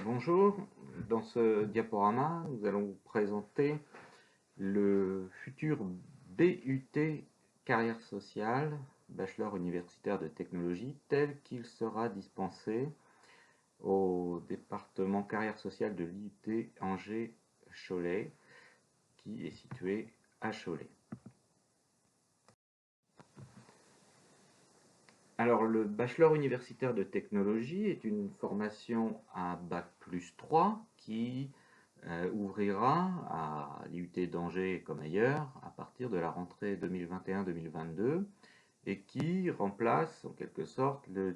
Bonjour, dans ce diaporama, nous allons vous présenter le futur BUT carrière sociale, bachelor universitaire de technologie, tel qu'il sera dispensé au département carrière sociale de l'IUT Angers-Cholet, qui est situé à Cholet. Alors, le bachelor universitaire de technologie est une formation à Bac+3 qui ouvrira à l'IUT d'Angers comme ailleurs à partir de la rentrée 2021-2022 et qui remplace en quelque sorte le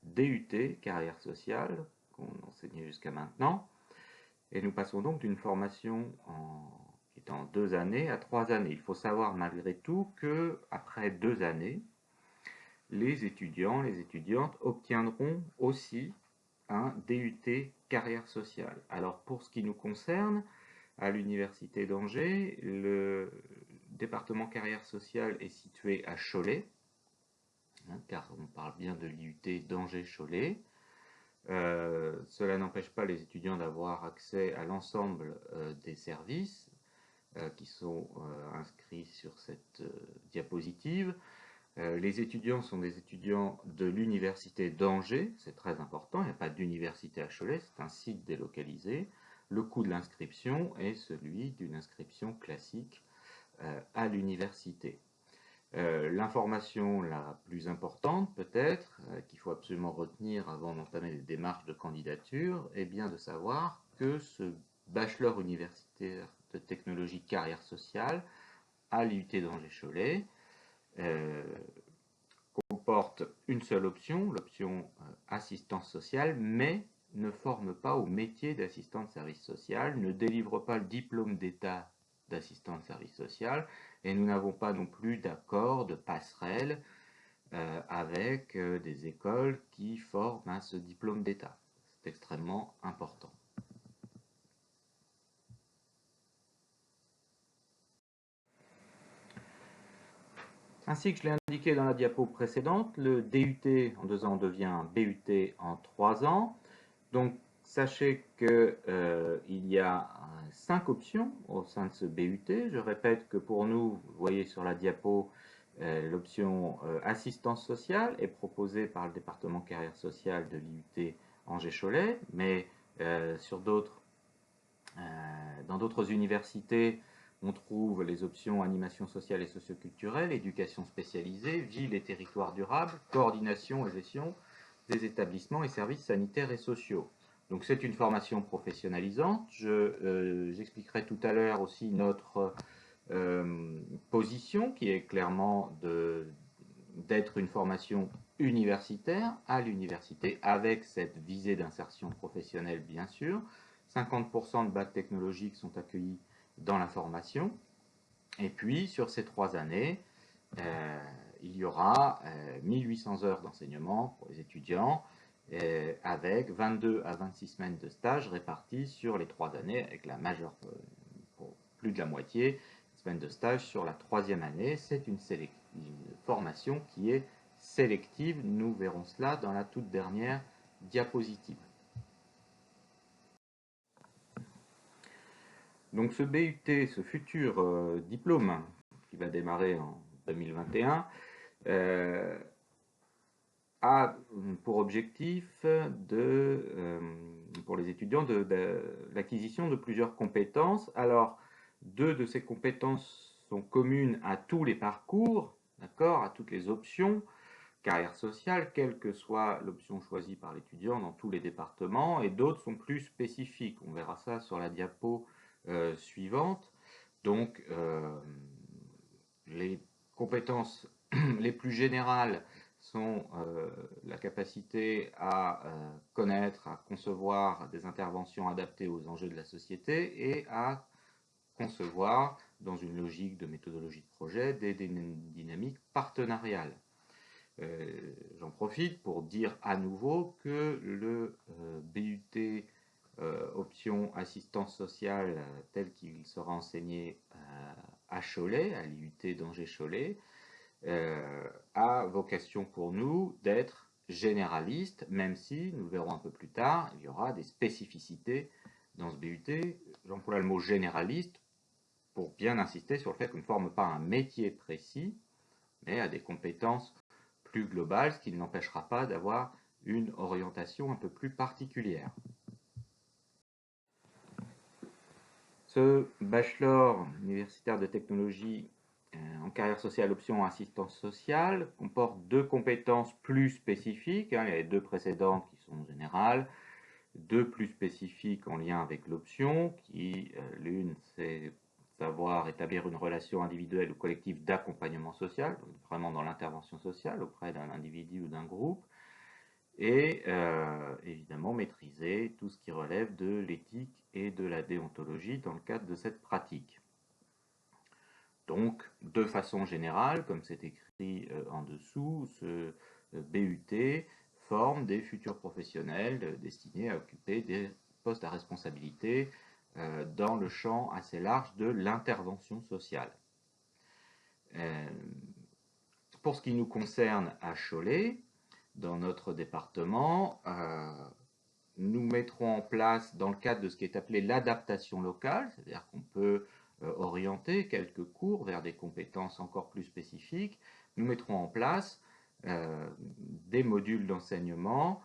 DUT carrière sociale qu'on enseignait jusqu'à maintenant. Et nous passons donc d'une formation qui est en 2 années à 3 années. Il faut savoir malgré tout que après 2 années, les étudiants, les étudiantes obtiendront aussi un DUT carrière sociale. Alors pour ce qui nous concerne, à l'université d'Angers, le département carrière sociale est situé à Cholet, car on parle bien de l'IUT d'Angers-Cholet. Cela n'empêche pas les étudiants d'avoir accès à l'ensemble des services qui sont inscrits sur cette diapositive. Les étudiants sont des étudiants de l'université d'Angers, c'est très important, il n'y a pas d'université à Cholet, c'est un site délocalisé. Le coût de l'inscription est celui d'une inscription classique à l'université. L'information la plus importante peut-être, qu'il faut absolument retenir avant d'entamer les démarches de candidature, est bien de savoir que ce bachelor universitaire de technologie carrière sociale à l'IUT d'Angers-Cholet comporte une seule option, l'option assistance sociale, mais ne forme pas au métier d'assistant de service social, ne délivre pas le diplôme d'état d'assistant de service social, et nous n'avons pas non plus d'accord de passerelle avec des écoles qui forment à ce diplôme d'état. C'est extrêmement important. Ainsi que je l'ai indiqué dans la diapo précédente, le DUT en 2 ans devient un BUT en 3 ans. Donc sachez qu'il y a 5 options au sein de ce BUT. Je répète que pour nous, vous voyez sur la diapo, l'option assistance sociale est proposée par le département carrière sociale de l'IUT Angers-Cholet, mais sur dans d'autres universités, on trouve les options animation sociale et socioculturelle, éducation spécialisée, ville et territoire durable, coordination et gestion des établissements et services sanitaires et sociaux. Donc c'est une formation professionnalisante. J'expliquerai tout à l'heure aussi notre position qui est clairement d'être une formation universitaire à l'université avec cette visée d'insertion professionnelle bien sûr. 50% de bacs technologiques sont accueillis dans la formation. Et puis, sur ces 3 années, il y aura 1800 heures d'enseignement pour les étudiants, avec 22 à 26 semaines de stage réparties sur les 3 années, avec la majeure, pour plus de la moitié, semaines de stage sur la 3e année. C'est une formation qui est sélective. Nous verrons cela dans la toute dernière diapositive. Donc ce BUT, ce futur diplôme qui va démarrer en 2021, a pour objectif pour les étudiants l'acquisition de plusieurs compétences. Alors, 2 de ces compétences sont communes à tous les parcours, d'accord, à toutes les options carrière sociale, quelle que soit l'option choisie par l'étudiant dans tous les départements, et d'autres sont plus spécifiques. On verra ça sur la diapo suivante. Donc, les compétences les plus générales sont la capacité à connaître, à concevoir des interventions adaptées aux enjeux de la société et à concevoir, dans une logique de méthodologie de projet, des dynamiques partenariales. J'en profite pour dire à nouveau que le BUT option assistance sociale tel qu'il sera enseigné à Cholet, à l'IUT d'Angers-Cholet, a vocation pour nous d'être généraliste, même si, nous le verrons un peu plus tard, il y aura des spécificités dans ce BUT. J'emploie le mot généraliste pour bien insister sur le fait qu'on ne forme pas un métier précis, mais à des compétences plus globales, ce qui ne l'empêchera pas d'avoir une orientation un peu plus particulière. Ce bachelor universitaire de technologie en carrière sociale option assistance sociale comporte deux compétences plus spécifiques. Il y a les deux précédentes qui sont générales, deux plus spécifiques en lien avec l'option, qui l'une c'est savoir établir une relation individuelle ou collective d'accompagnement social, donc vraiment dans l'intervention sociale auprès d'un individu ou d'un groupe, et évidemment maîtriser tout ce qui relève de l'éthique et de la déontologie dans le cadre de cette pratique. Donc, de façon générale, comme c'est écrit en dessous, ce BUT forme des futurs professionnels destinés à occuper des postes à responsabilité dans le champ assez large de l'intervention sociale. Pour ce qui nous concerne à Cholet, dans notre département, nous mettrons en place, dans le cadre de ce qui est appelé l'adaptation locale, c'est-à-dire qu'on peut orienter quelques cours vers des compétences encore plus spécifiques, nous mettrons en place des modules d'enseignement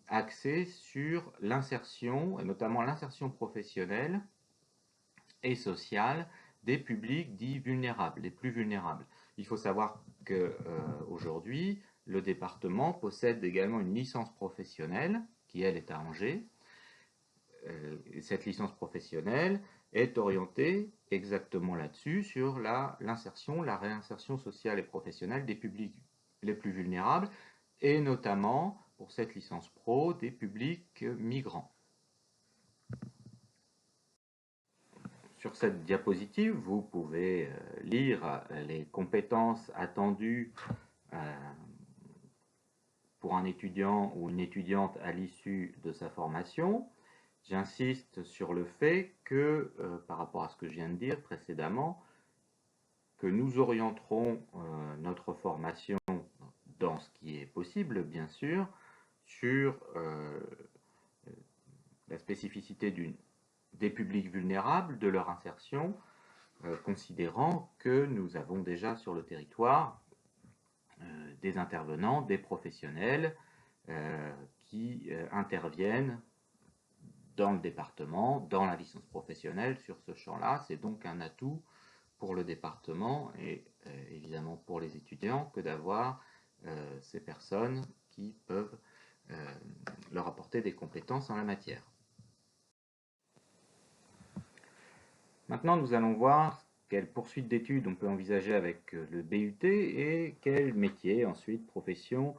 axés sur l'insertion, et notamment l'insertion professionnelle et sociale des publics dits vulnérables, les plus vulnérables. Il faut savoir qu'aujourd'hui, le département possède également une licence professionnelle qui, elle, est à Angers. Cette licence professionnelle est orientée exactement là-dessus, sur l'insertion, la réinsertion sociale et professionnelle des publics les plus vulnérables, et notamment, pour cette licence pro, des publics migrants. Sur cette diapositive, vous pouvez lire les compétences attendues pour un étudiant ou une étudiante à l'issue de sa formation. J'insiste sur le fait que, par rapport à ce que je viens de dire précédemment, que nous orienterons notre formation dans ce qui est possible, bien sûr, sur la spécificité des publics vulnérables, de leur insertion, considérant que nous avons déjà sur le territoire des intervenants, des professionnels qui interviennent dans le département, dans la licence professionnelle sur ce champ-là. C'est donc un atout pour le département et évidemment pour les étudiants que d'avoir ces personnes qui peuvent leur apporter des compétences en la matière. Maintenant, nous allons voir quelle poursuite d'études on peut envisager avec le BUT et quel métier, ensuite, profession,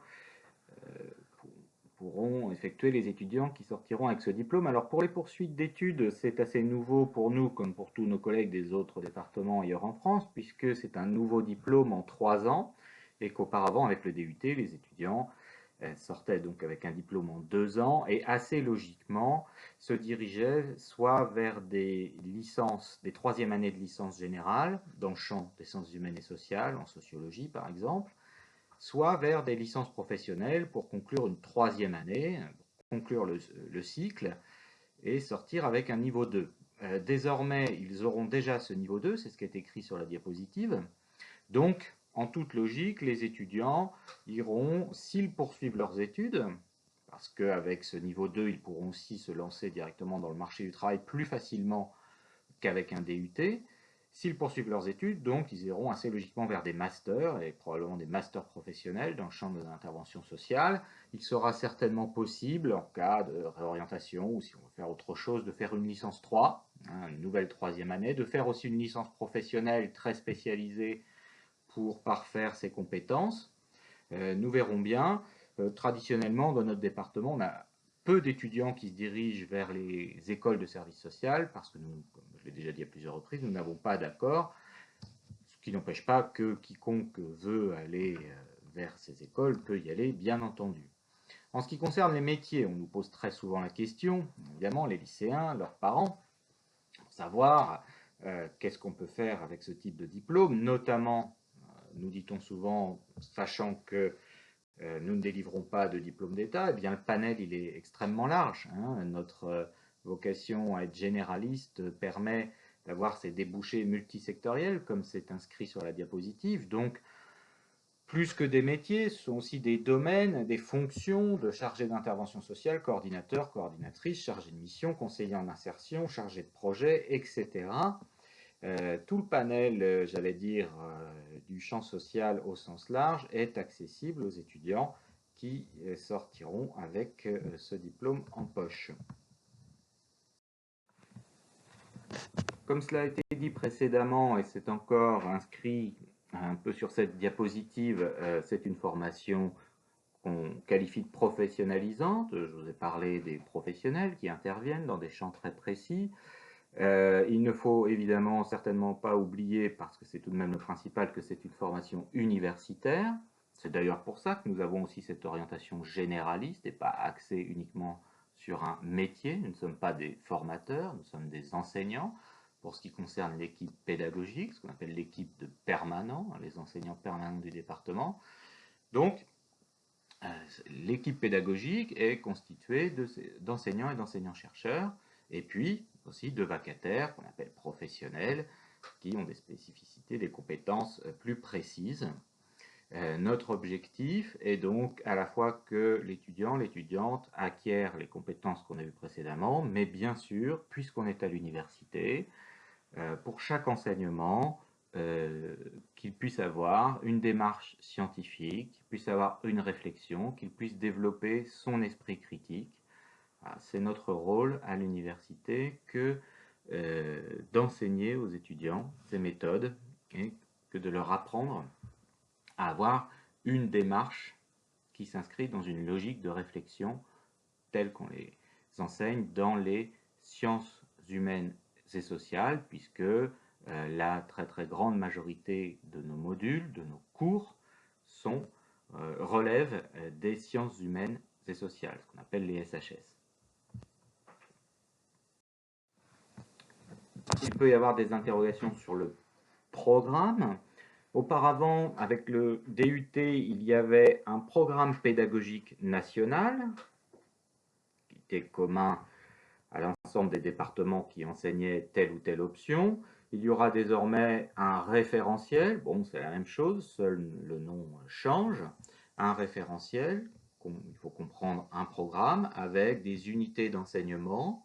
pourront effectuer les étudiants qui sortiront avec ce diplôme. Alors pour les poursuites d'études, c'est assez nouveau pour nous comme pour tous nos collègues des autres départements ailleurs en France, puisque c'est un nouveau diplôme en 3 ans et qu'auparavant avec le DUT, les étudiants sortaient donc avec un diplôme en 2 ans et assez logiquement se dirigeaient soit vers des licences, des 3e années de licence générale dans le champ des sciences humaines et sociales, en sociologie par exemple, soit vers des licences professionnelles pour conclure une 3e année, conclure le cycle et sortir avec un niveau 2. Désormais, ils auront déjà ce niveau 2, c'est ce qui est écrit sur la diapositive. Donc, en toute logique, les étudiants iront, s'ils poursuivent leurs études, parce qu'avec ce niveau 2, ils pourront aussi se lancer directement dans le marché du travail plus facilement qu'avec un DUT. S'ils poursuivent leurs études, donc, ils iront assez logiquement vers des masters, et probablement des masters professionnels dans le champ de l'intervention sociale. Il sera certainement possible, en cas de réorientation, ou si on veut faire autre chose, de faire une licence 3, une nouvelle 3e année, de faire aussi une licence professionnelle très spécialisée pour parfaire ses compétences. Nous verrons bien. Traditionnellement, dans notre département, on a peu d'étudiants qui se dirigent vers les écoles de service social parce que nous, comme je l'ai déjà dit à plusieurs reprises, nous n'avons pas d'accord, ce qui n'empêche pas que quiconque veut aller vers ces écoles peut y aller, bien entendu. En ce qui concerne les métiers, on nous pose très souvent la question, évidemment, les lycéens, leurs parents, pour savoir qu'est-ce qu'on peut faire avec ce type de diplôme, notamment, nous dit-on souvent, sachant que nous ne délivrons pas de diplôme d'État, eh bien le panel il est extrêmement large, hein. Notre vocation à être généraliste permet d'avoir ces débouchés multisectoriels, comme c'est inscrit sur la diapositive. Donc, plus que des métiers, ce sont aussi des domaines, des fonctions de chargé d'intervention sociale, coordinateur, coordinatrice, chargé de mission, conseiller en insertion, chargé de projet, etc. Tout le panel, j'allais dire, du champ social au sens large est accessible aux étudiants qui sortiront avec ce diplôme en poche. Comme cela a été dit précédemment, et c'est encore inscrit un peu sur cette diapositive, c'est une formation qu'on qualifie de professionnalisante. Je vous ai parlé des professionnels qui interviennent dans des champs très précis. Il ne faut évidemment certainement pas oublier, parce que c'est tout de même le principal, que c'est une formation universitaire. C'est d'ailleurs pour ça que nous avons aussi cette orientation généraliste et pas axée uniquement sur un métier. Nous ne sommes pas des formateurs, nous sommes des enseignants. Pour ce qui concerne l'équipe pédagogique, ce qu'on appelle l'équipe de permanents, les enseignants permanents du département. Donc, l'équipe pédagogique est constituée d'enseignants et d'enseignants-chercheurs, et puis aussi de vacataires qu'on appelle professionnels, qui ont des spécificités, des compétences plus précises. Notre objectif est donc à la fois que l'étudiant, l'étudiante acquiert les compétences qu'on a vues précédemment, mais bien sûr, puisqu'on est à l'université, pour chaque enseignement, qu'il puisse avoir une démarche scientifique, qu'il puisse avoir une réflexion, qu'il puisse développer son esprit critique. C'est notre rôle à l'université que d'enseigner aux étudiants ces méthodes et que de leur apprendre à avoir une démarche qui s'inscrit dans une logique de réflexion telle qu'on les enseigne dans les sciences humaines et sociales, puisque la très très grande majorité de nos modules, de nos cours, relèvent des sciences humaines et sociales, ce qu'on appelle les SHS. Il peut y avoir des interrogations sur le programme. Auparavant, avec le DUT, il y avait un programme pédagogique national qui était commun à l'ensemble des départements qui enseignaient telle ou telle option. Il y aura désormais un référentiel, bon c'est la même chose, seul le nom change, un référentiel, il faut comprendre un programme avec des unités d'enseignement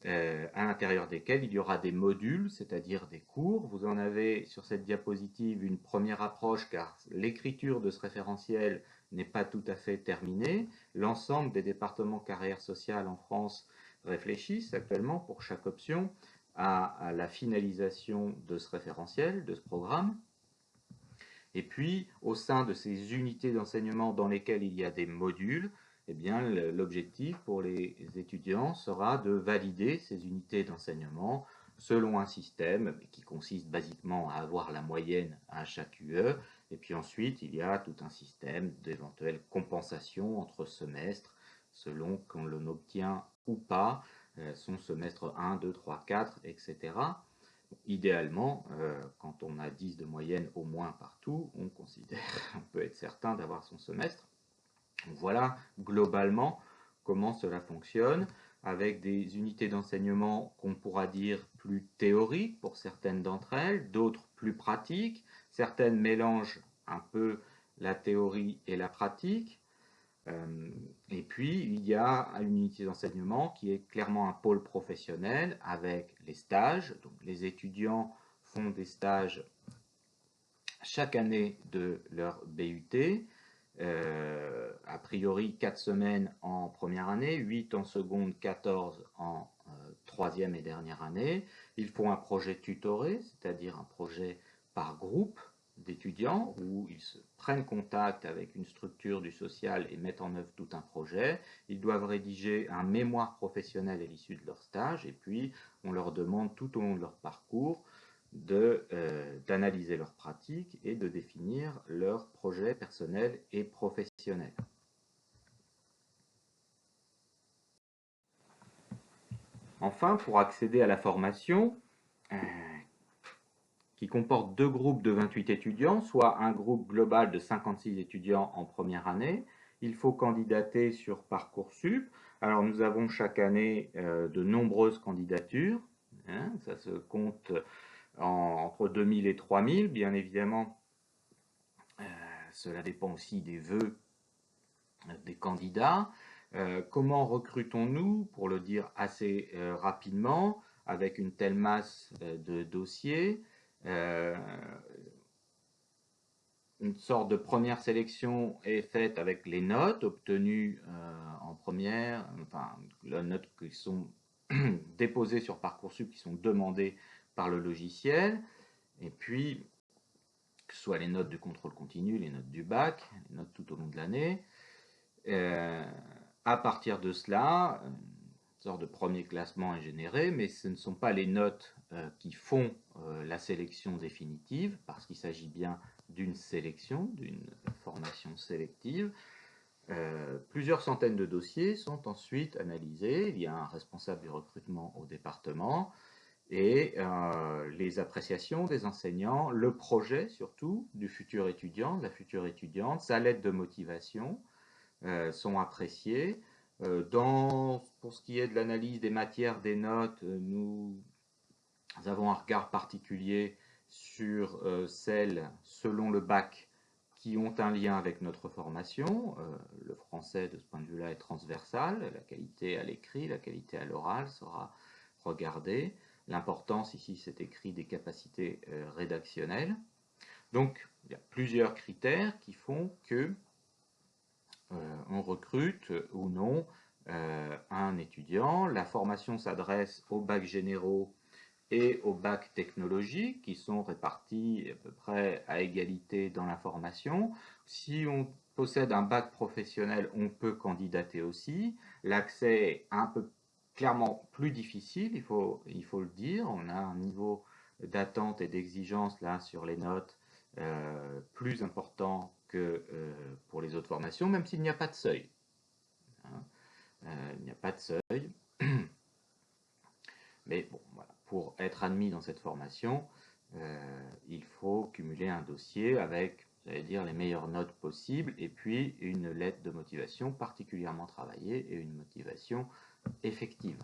à l'intérieur desquels il y aura des modules, c'est-à-dire des cours. Vous en avez sur cette diapositive une première approche car l'écriture de ce référentiel n'est pas tout à fait terminée. L'ensemble des départements carrière sociale en France réfléchissent actuellement pour chaque option à la finalisation de ce référentiel, de ce programme. Et puis, au sein de ces unités d'enseignement dans lesquelles il y a des modules, eh bien, l'objectif pour les étudiants sera de valider ces unités d'enseignement selon un système qui consiste basiquement à avoir la moyenne à chaque UE. Et puis ensuite, il y a tout un système d'éventuelles compensations entre semestres selon qu'on l'on obtient ou pas son semestre 1, 2, 3, 4, etc. Idéalement, quand on a 10 de moyenne au moins partout, on peut être certain d'avoir son semestre. Donc voilà globalement comment cela fonctionne, avec des unités d'enseignement qu'on pourra dire plus théoriques pour certaines d'entre elles, d'autres plus pratiques. Certaines mélangent un peu la théorie et la pratique. Et puis, il y a une unité d'enseignement qui est clairement un pôle professionnel avec les stages. Donc, les étudiants font des stages chaque année de leur BUT. A priori 4 semaines en première année, 8 en seconde, 14 en troisième et dernière année. Ils font un projet tutoré, c'est-à-dire un projet par groupe d'étudiants où ils se prennent contact avec une structure du social et mettent en œuvre tout un projet. Ils doivent rédiger un mémoire professionnel à l'issue de leur stage et puis on leur demande tout au long de leur parcours d'analyser leurs pratiques et de définir leurs projets personnels et professionnels. Enfin, pour accéder à la formation, qui comporte deux groupes de 28 étudiants, soit un groupe global de 56 étudiants en première année. Il faut candidater sur Parcoursup. Alors nous avons chaque année de nombreuses candidatures, hein, ça se compte entre 2000 et 3000, bien évidemment. Cela dépend aussi des vœux des candidats. Comment recrutons-nous? Pour le dire assez rapidement, avec une telle masse de dossiers, une sorte de première sélection est faite avec les notes obtenues en première, enfin les notes qui sont déposées sur Parcoursup, qui sont demandées par le logiciel, et puis que ce soit les notes du contrôle continu, les notes du bac, les notes tout au long de l'année. À partir de cela, une sorte de premier classement est généré, mais ce ne sont pas les notes qui font la sélection définitive, parce qu'il s'agit bien d'une sélection, d'une formation sélective. Plusieurs centaines de dossiers sont ensuite analysés. Il y a un responsable du recrutement au département et les appréciations des enseignants, le projet surtout du futur étudiant, de la future étudiante, sa lettre de motivation sont appréciés. Pour ce qui est de l'analyse des matières, des notes, nous avons un regard particulier sur celles, selon le bac, qui ont un lien avec notre formation. Le français, de ce point de vue-là, est transversal. La qualité à l'écrit, la qualité à l'oral sera regardée. L'importance ici, c'est écrit des capacités rédactionnelles. Donc, il y a plusieurs critères qui font que on recrute ou non un étudiant. La formation s'adresse aux bacs généraux et aux bacs technologiques qui sont répartis à peu près à égalité dans la formation. Si on possède un bac professionnel, on peut candidater aussi. L'accès est un peu clairement plus difficile, il faut le dire. On a un niveau d'attente et d'exigence là sur les notes plus important que pour les autres formations, même s'il n'y a pas de seuil. Hein. Il n'y a pas de seuil. Mais bon, voilà. Pour être admis dans cette formation, il faut cumuler un dossier avec, j'allais dire, les meilleures notes possibles et puis une lettre de motivation particulièrement travaillée et une motivation effective.